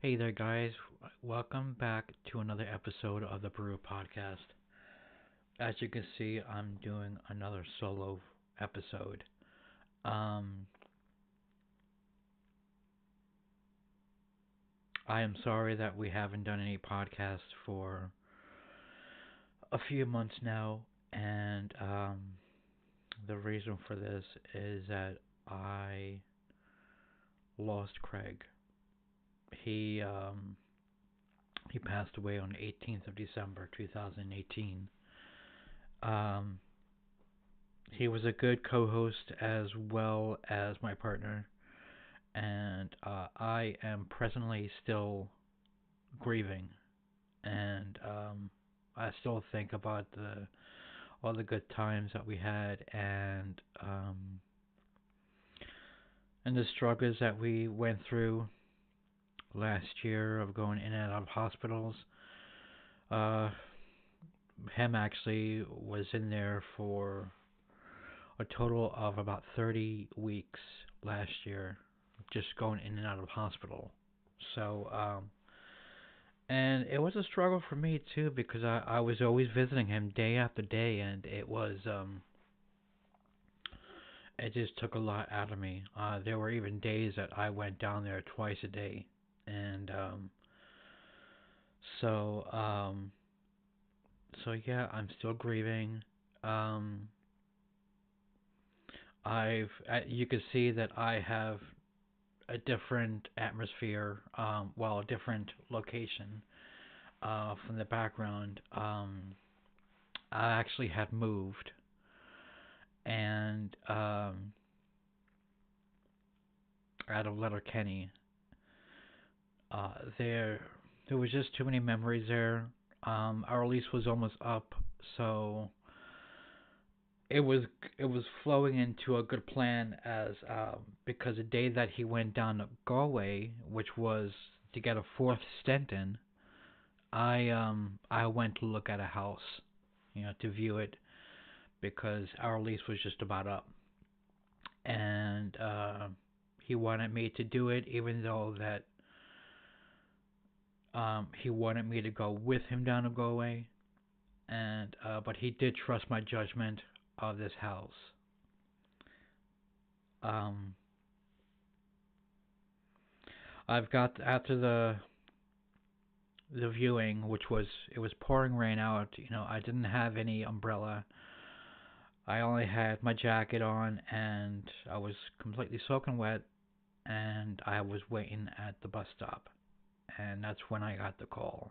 Hey there, guys. Welcome back to another episode of the Brew Podcast. As you can see, I'm doing another solo episode. Um, I am sorry that we haven't done any podcasts for a few months now, and the reason for this is that I lost Craig. He um, he passed away on the 18th of December, 2018. Um, he was a good co-host as well as my partner, and I am presently still grieving, and I still think about the all the good times that we had, and the struggles that we went through last year of going in and out of hospitals. Uh, him actually was in there for a total of about 30 weeks last year, just going in and out of hospital. So, and it was a struggle for me too because I was always visiting him day after day, and it just took a lot out of me. There were even days that I went down there twice a day, and so um, so yeah, I'm still grieving. Um, you can see that I have a different atmosphere, well, a different location from the background. I actually had moved, and out of Letterkenny, uh, there there was just too many memories there. Our lease was almost up, so it was it was flowing into a good plan as because the day that he went down to Galway, which was to get a fourth stent in, I went to look at a house, to view it because our lease was just about up, and he wanted me to do it even though that he wanted me to go with him down to Galway, and but he did trust my judgment of this house. Um, I've got after the viewing, which was it was pouring rain out. I didn't have any umbrella. I only had my jacket on, and I was completely soaking wet. And I was waiting at the bus stop, and that's when I got the call.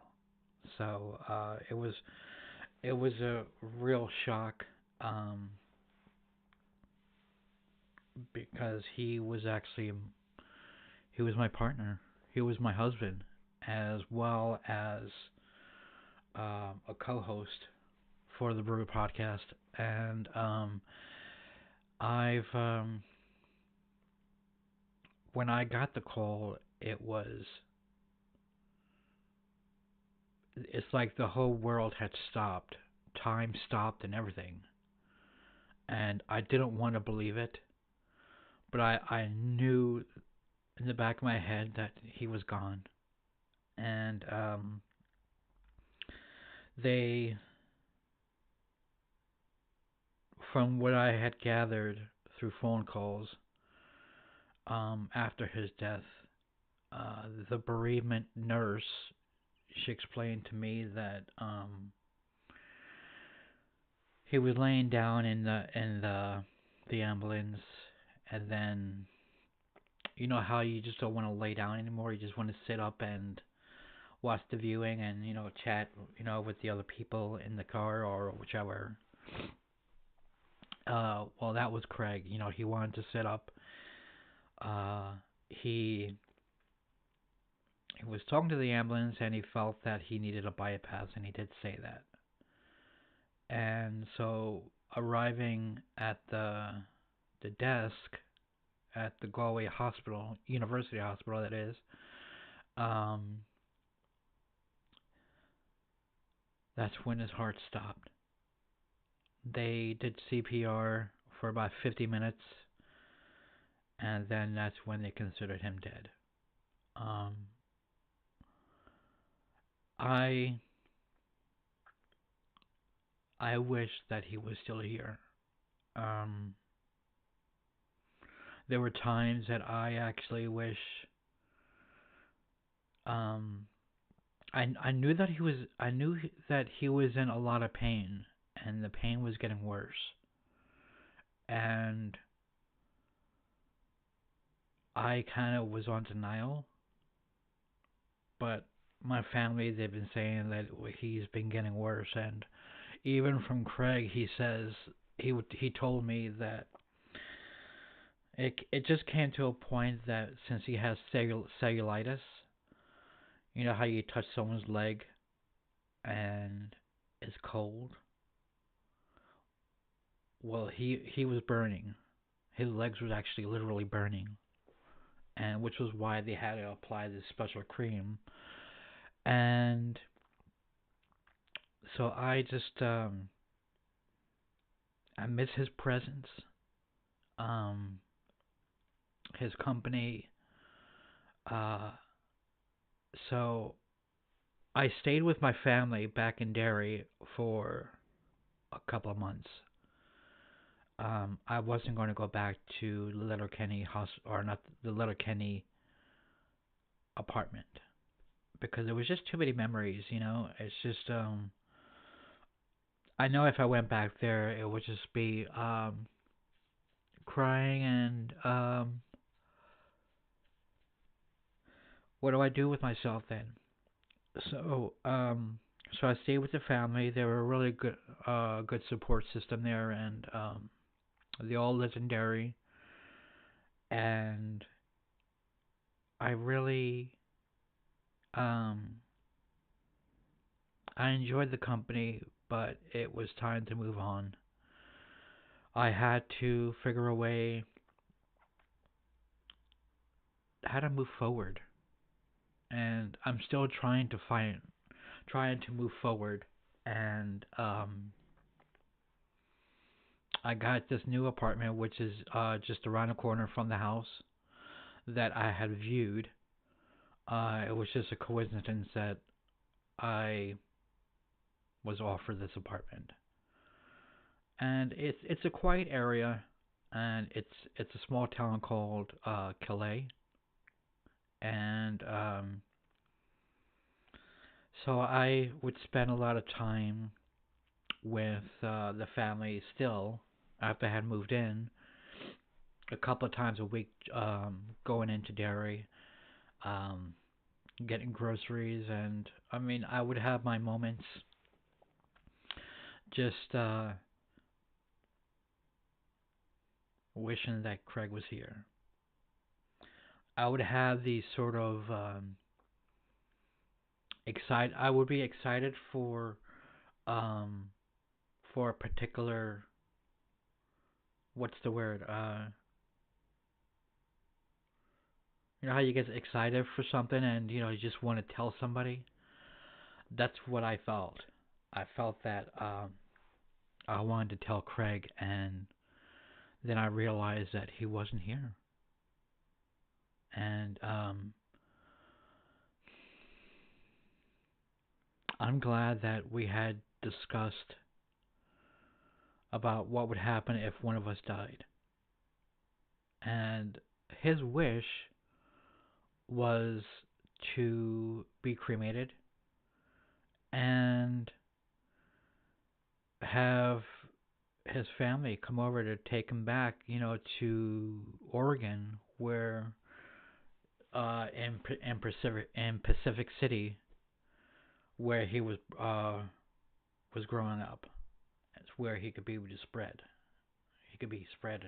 So it was a real shock, um, because he was my partner, he was my husband, as well as a co-host for the Brew Podcast, and I've when I got the call, it's like the whole world had stopped, time stopped, and everything, and I didn't want to believe it, but I knew in the back of my head that he was gone, and they, from what I had gathered through phone calls, after his death, the bereavement nurse, she explained to me that he was laying down in the ambulance, and then you know how you just don't want to lay down anymore. You just want to sit up and watch the viewing and chat with the other people in the car or whichever. Well, that was Craig. He wanted to sit up. Uh, he he was talking to the ambulance and he felt that he needed a bypass, and he did say that. And so arriving at the desk at the Galway Hospital, University Hospital, that is, um, that's when his heart stopped. They did CPR for about 50 minutes, and then that's when they considered him dead. Um, I I wish that he was still here. Um, there were times that I actually wish um I knew that he was in a lot of pain and the pain was getting worse. And I kind of was on denial, but my family they've been saying that he's been getting worse, and even from Craig he says he told me that it just came to a point that since he has cellulitis, you know how you touch someone's leg and it's cold. Well, he was burning. His legs was actually literally burning, and which was why they had to apply this special cream. And so I miss his presence, um, his company. Uh, so I stayed with my family back in Derry for a couple of months. I wasn't going to go back to the Letterkenny house or not the Letterkenny apartment because there was just too many memories. It's just I know if I went back there, it would just be crying and what do I do with myself then? So so I stayed with the family. They were a really good support system there, and they all legendary. And I really um I enjoyed the company, but it was time to move on. I had to figure a way how to move forward, and I'm still trying to move forward. And I got this new apartment, which is just around the corner from the house that I had viewed. It was just a coincidence that I was offered this apartment, and it's a quiet area, and it's a small town called Calais, and so I would spend a lot of time with the family still after I had moved in, a couple of times a week, going into Derry, um, getting groceries, and I mean I would have my moments just wishing that Craig was here. I would have these sort of excite. I would be excited um for a particular what's the word? You know how you get excited for something and you just want to tell somebody. That's what I felt. I felt that I wanted to tell Craig, and then I realized that he wasn't here, and I'm glad that we had discussed about what would happen if one of us died. And his wish was to be cremated and have his family come over to take him back, to Oregon, where in Pacific City, where he was growing up. It's where he could be just spread. He could be spread,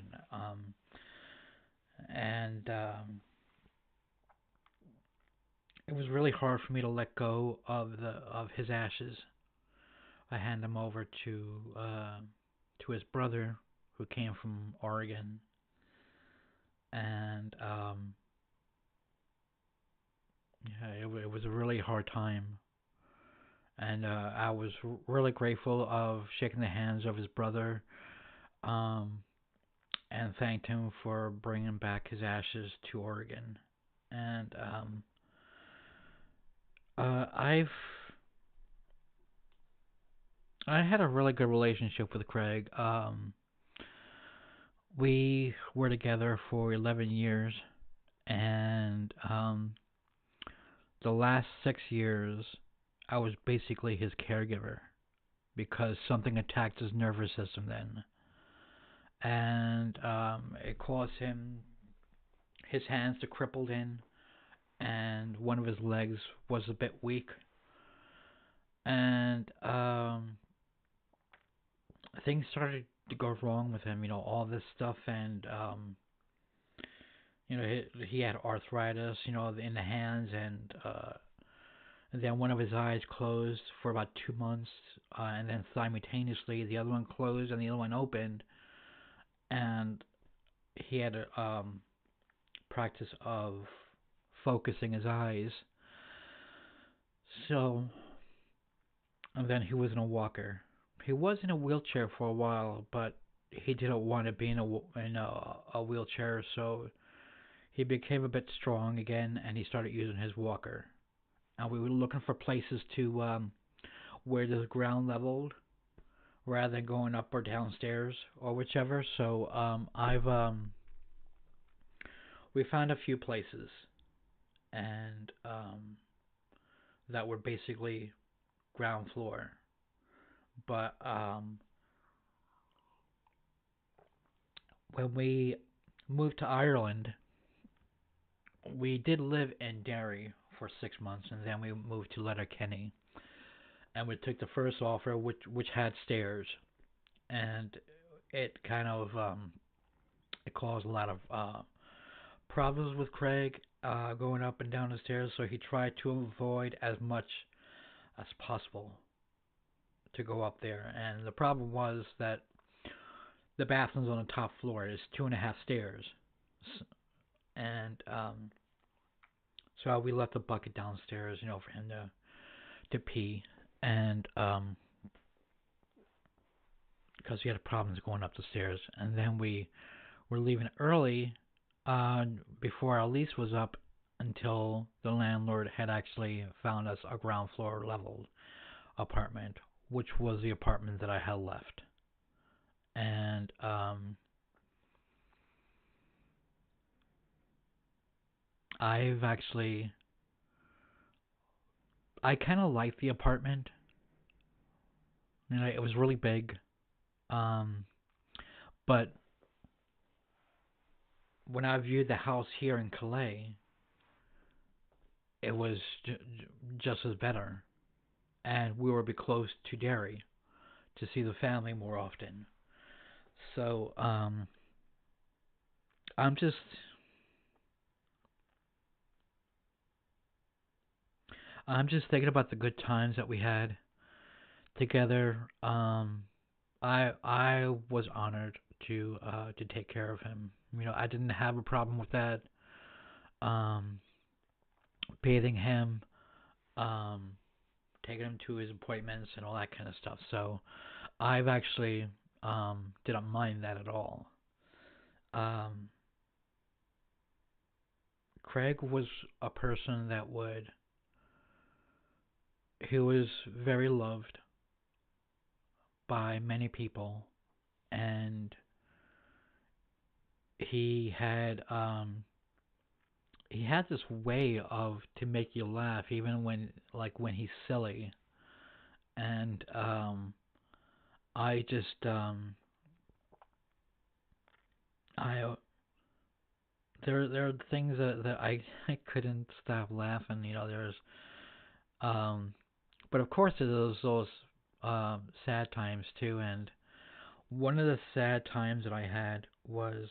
and it was really hard for me to let go of his ashes. I hand them over to his brother who came from Oregon, and yeah, it was a really hard time. And I was really grateful of shaking the hands of his brother, um, and thanked him for bringing back his ashes to Oregon. And I've I had a really good relationship with Craig. We were together for 11 years, and the last 6 years, I was basically his caregiver because something attacked his nervous system then, and it caused him his hands to crippled in, and one of his legs was a bit weak, and things started to go wrong with him. All this stuff, and he had arthritis, in the hands, and then one of his eyes closed for about 2 months, and then simultaneously the other one closed and the other one opened, and he had a practice of focusing his eyes. So, and then he was in a walker. He was in a wheelchair for a while, but he didn't want to be in a wheelchair, so he became a bit strong again, and he started using his walker. And we were looking for places to where there's ground leveled rather than going up or downstairs or whichever. So I've we found a few places, and that were basically ground floor. But when we moved to Ireland, we did live in Derry for 6 months, and then we moved to Letterkenny, and we took the first offer, which had stairs, and it kind of it caused a lot of problems with Craig going up and down the stairs, so he tried to avoid as much as possible to go up there. And the problem was that the bathroom's on the top floor. It's 2.5 stairs, and so we left a bucket downstairs, for him to pee, and because he had problems going up the stairs. And then we were leaving early uh, before our lease was up until the landlord had actually found us a ground floor level apartment, which was the apartment that I had left. And I've actually I kind of liked the apartment. It was really big, um, but when I viewed the house here in Calais, it was just as better, and we were a bit close to Derry to see the family more often. So I'm just I'm just thinking about the good times that we had together. I was honored to take care of him. I didn't have a problem with that. Um, Bathing him, um, taking him to his appointments and all that kind of stuff. So I've actually didn't mind that at all. Um, Craig was a person that would he was very loved by many people, and he had he had this way of to make you laugh even when he's silly. And I just I there are things that I couldn't stop laughing. There's um but of course there's those sad times too. And one of the sad times that I had was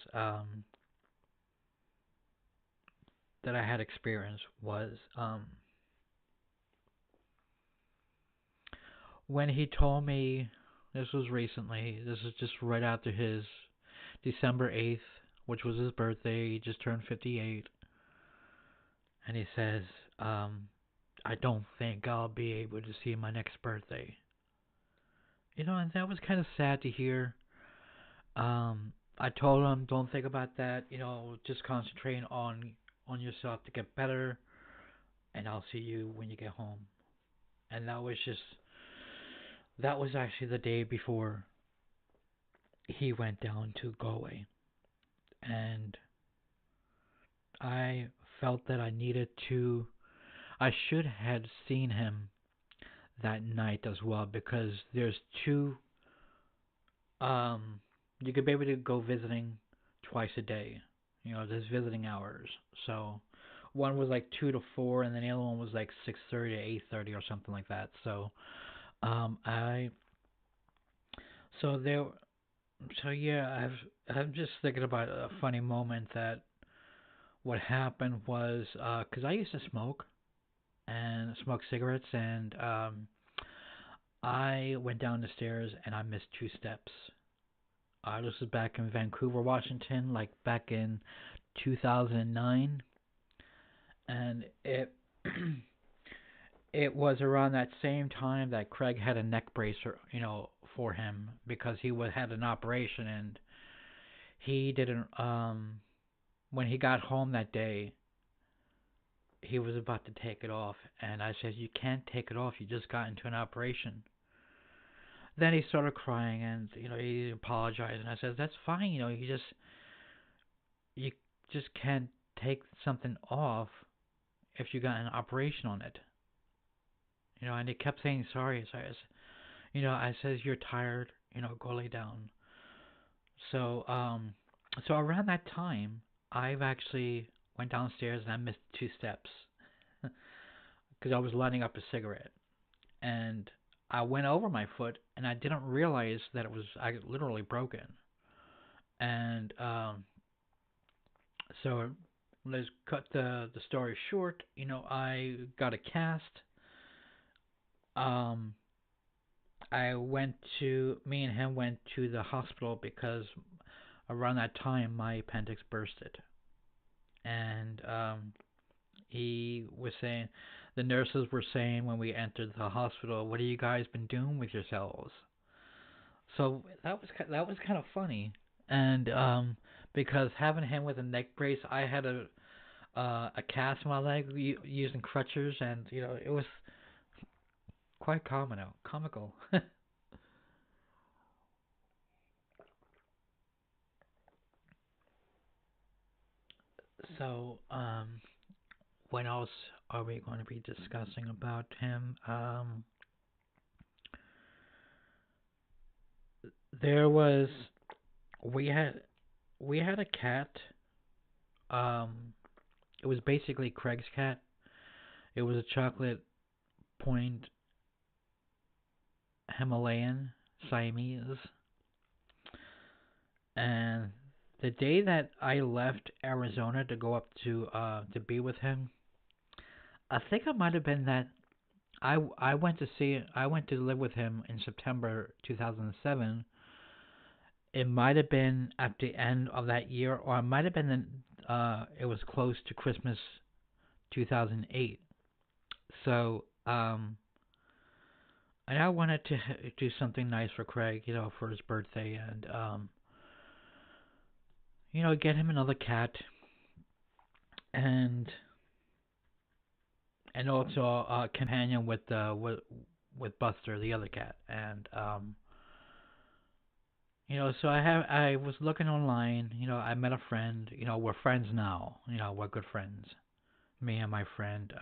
that I had experienced was when he told me, this was recently, this is just right after his December 8th, which was his birthday. He just turned 58, and he says, I don't think I'll be able to see my next birthday. And that was kind of sad to hear. I told him, don't think about that. Just concentrate on yourself to get better, and I'll see you when you get home. And that was just that was actually the day before he went down to Galway, and I felt that I should have seen him that night as well because there's two, um, you could be able to go visiting twice a day. There's visiting hours. So one was like 2 to 4, and then the other one was like 6:30 to 8:30 or something like that. I so there so yeah, I'm just thinking about a funny moment that what happened was, 'cause I used to smoke cigarettes, and I went down the stairs and I missed 2 steps. This was back in Vancouver, Washington, like back in 2009, and it was around that same time that Craig had a neck brace, for him because had an operation, and he didn't. When he got home that day, he was about to take it off, and I said, "You can't take it off. You just got into an operation." Then he started crying, and he apologized, and I said, "That's fine. You just can't take something off if you got an operation on it." And he kept saying sorry. So I says, "You're tired. Go lay down." So so around that time, I've actually went downstairs and I missed 2 steps because I was lighting up a cigarette, and I went over my foot and I didn't realize that I literally broken. And so let's cut the story short. I got a cast. Um, me and him went to the hospital because around that time my appendix bursted, and he was saying, the nurses were saying when we entered the hospital, "What have you guys been doing with yourselves?" So that was kind of funny, and because having him with a neck brace, I had a cast in my leg using crutches, and it was quite comical. So what else are we going to be discussing about him? There was we had we had a cat. Um, it was basically Craig's cat. It was a chocolate point Himalayan Siamese, and the day that I left Arizona to go up to be with him, I think it might have been that I went to live with him in September 2007. It might have been at the end of that year, or it might have been it was close to Christmas 2008. So and I wanted to do something nice for Craig, for his birthday, and get him another cat, and also a companion with Buster, the other cat, and so I was looking online. I met a friend. We're friends now. We're good friends. Me and my friend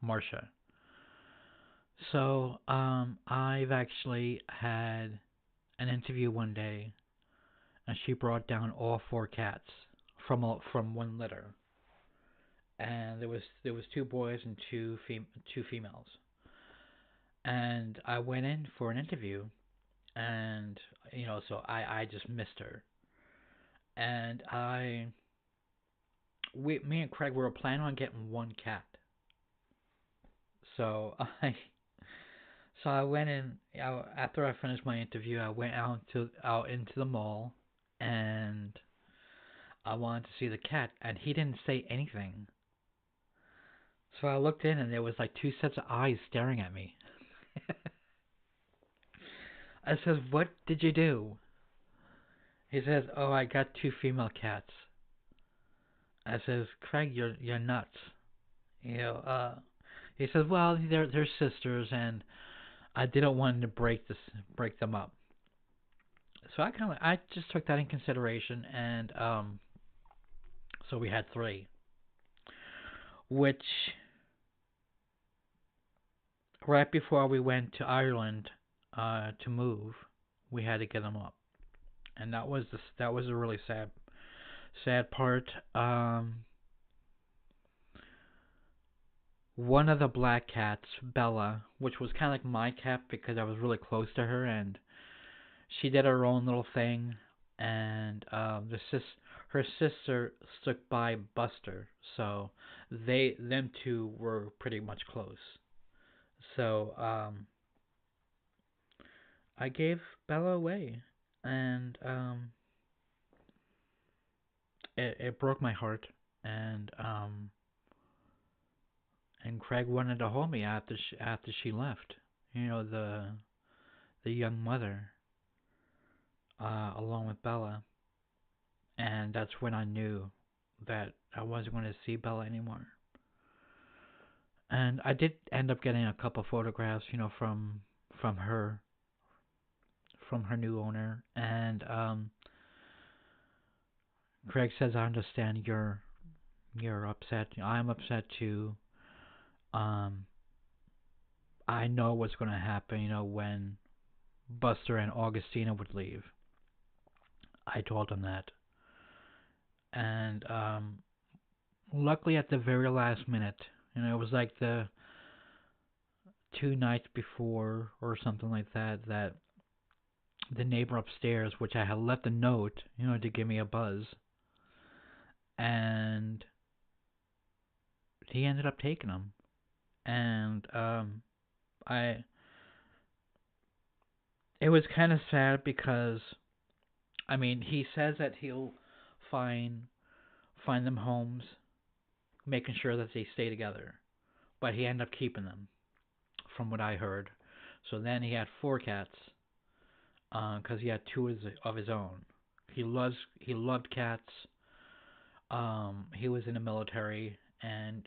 Marcia. So I've actually had an interview one day, and she brought down all 4 cats from one litter, and there was 2 boys and two females, and I went in for an interview, and so I just missed her, and me and Craig were planning on getting one cat, so I went in. After I finished my interview, I went out into the mall, and I wanted to see the cat, and he didn't say anything. So I looked in, and there was like 2 sets of eyes staring at me. I says, "What did you do?" He says, "Oh, I got 2 female cats." I says, "Craig, you're nuts." You know, uh, he says, "Well, they're sisters, and I didn't want to break them up. So I just took that in consideration, and so we had three, which right before we went to Ireland to move, we had to get them up, and that was a really sad part. One of the black cats, Bella, which was kind of like my cat because I was really close to her, and she did her own little thing, and her sister stuck by Buster, so them two were pretty much close. So I gave Bella away, and it broke my heart, and Craig wanted to hold me after she left. You know, the young mother, along with Bella, and that's when I knew that I wasn't going to see Bella anymore. And I did end up getting a couple photographs, from her, from her new owner. And Craig says, "I understand you're upset. I'm upset too. Um, I know what's going to happen. When Buster and Augustina would leave." I told him that, and luckily at the very last minute, it was like the 2 nights before or something like that, that the neighbor upstairs, which I had left a note, to give me a buzz, and he ended up taking them. And I it was kind of sad because I mean he says that he'll find find them homes, making sure that they stay together, but he ended up keeping them, from what I heard. So then he had four cats, because he had two of his own. He loved cats. He was in the military, and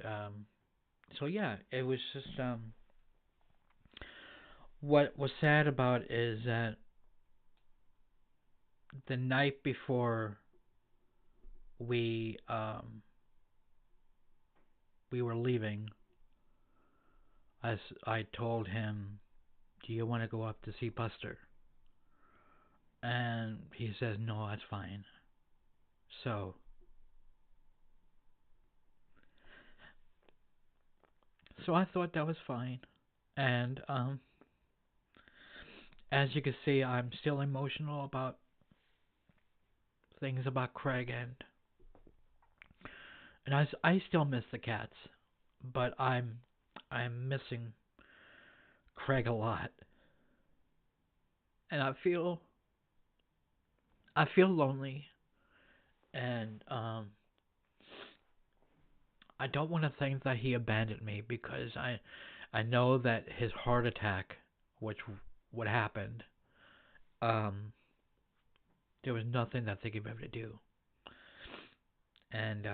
so yeah, it was just what was sad about is that the night before we we were leaving, I told him, "Do you want to go up to see Buster?" And he says, "No, that's fine." So I thought that was fine, and as you can see, I'm still emotional about things about Craig, and I still miss the cats, but I'm missing Craig a lot, and I feel lonely, and I don't want to think that he abandoned me because I know that his heart attack, which what happened, um, there was nothing that they could be able to do, and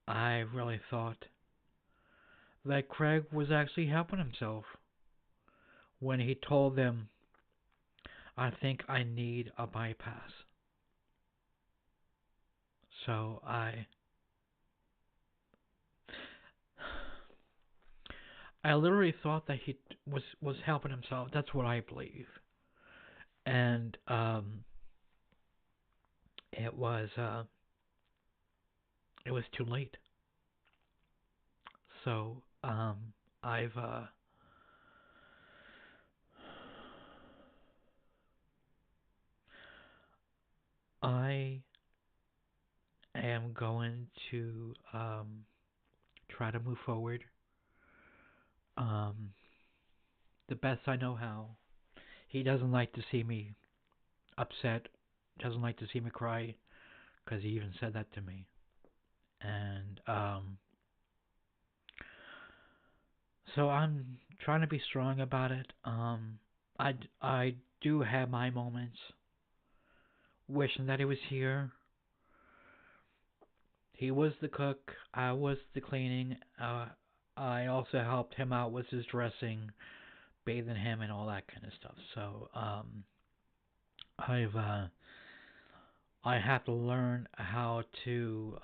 I really thought that Craig was actually helping himself when he told them, "I think I need a bypass." So I literally thought that he was helping himself. That's what I believe, and it was it was too late. So I've I am going to try to move forward um, the best I know how. He doesn't like to see me upset, doesn't like to see me cry, because he even said that to me. And so I'm trying to be strong about it. I do have my moments wishing that he was here. He was the cook, I was the cleaning. I also helped him out with his dressing. bathing him and all that kind of stuff. So I've I have to learn how to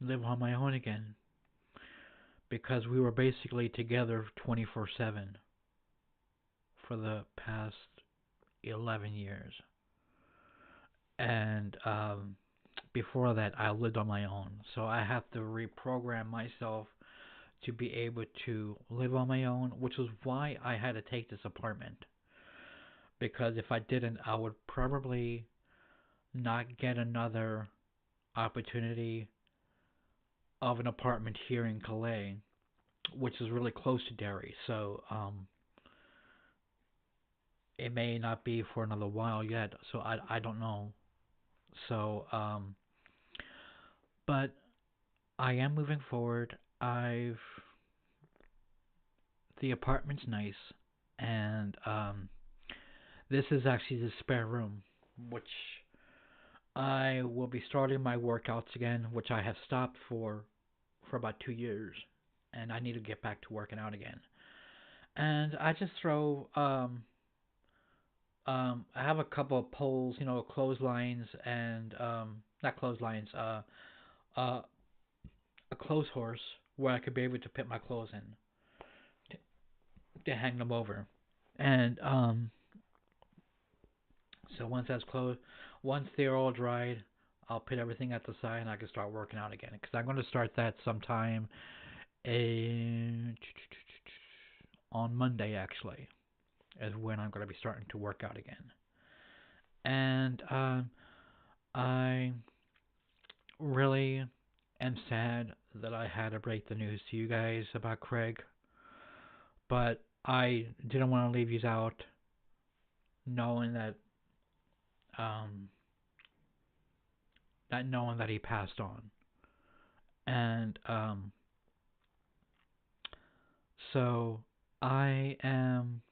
live on my own again because we were basically together 24/7 for the past 11 years. And before that, I lived on my own. So I have to reprogram myself to be able to live on my own, which is why I had to take this apartment. Because if I didn't, I would probably not get another opportunity of an apartment here in Calais, which is really close to Derry. So it may not be for another while yet. So I don't know. So but I am moving forward. I've The apartment's nice, and this is actually the spare room, which I will be starting my workouts again, which I have stopped for about 2 years, and I need to get back to working out again. And I just throw I have a couple of poles, clotheslines and not clotheslines, uh a clothes horse where I could be able to put my clothes in to hang them over. And so once they're all dried, I'll put everything at the side and I can start working out again. Because I'm going to start that sometime in, on Monday actually, is when I'm going to be starting to work out again. And I really am sad that I had to break the news to you guys about Craig, but I didn't want to leave you out knowing that um, not knowing that he passed on. And so I am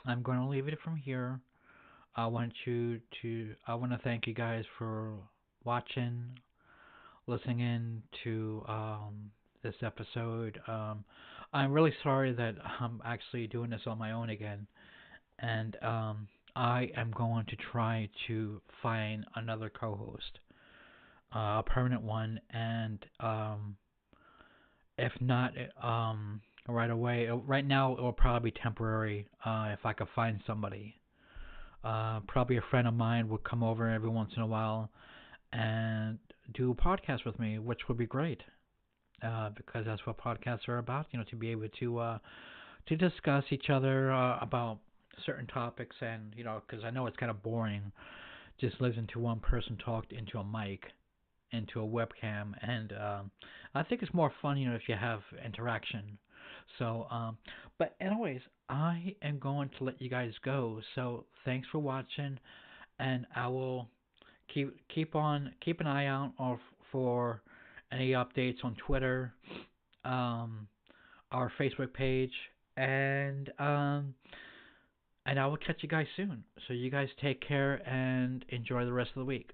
I'm going to leave it from here. I want to thank you guys for watching, listening in to this episode. I'm really sorry that I'm actually doing this on my own again, and I am going to try to find another co-host, a permanent one, and if not, right away. Right now, it will probably be temporary. If I could find somebody, probably a friend of mine would come over every once in a while and do a podcast with me, which would be great. Because that's what podcasts are about. To be able to discuss each other about certain topics, and because I know it's kind of boring just listening to one person talk into a mic, into a webcam, and I think it's more fun, if you have interaction. So, but anyways, I am going to let you guys go. So thanks for watching, and I will keep an eye out for any updates on Twitter, um, our Facebook page, and I will catch you guys soon. So you guys take care and enjoy the rest of the week.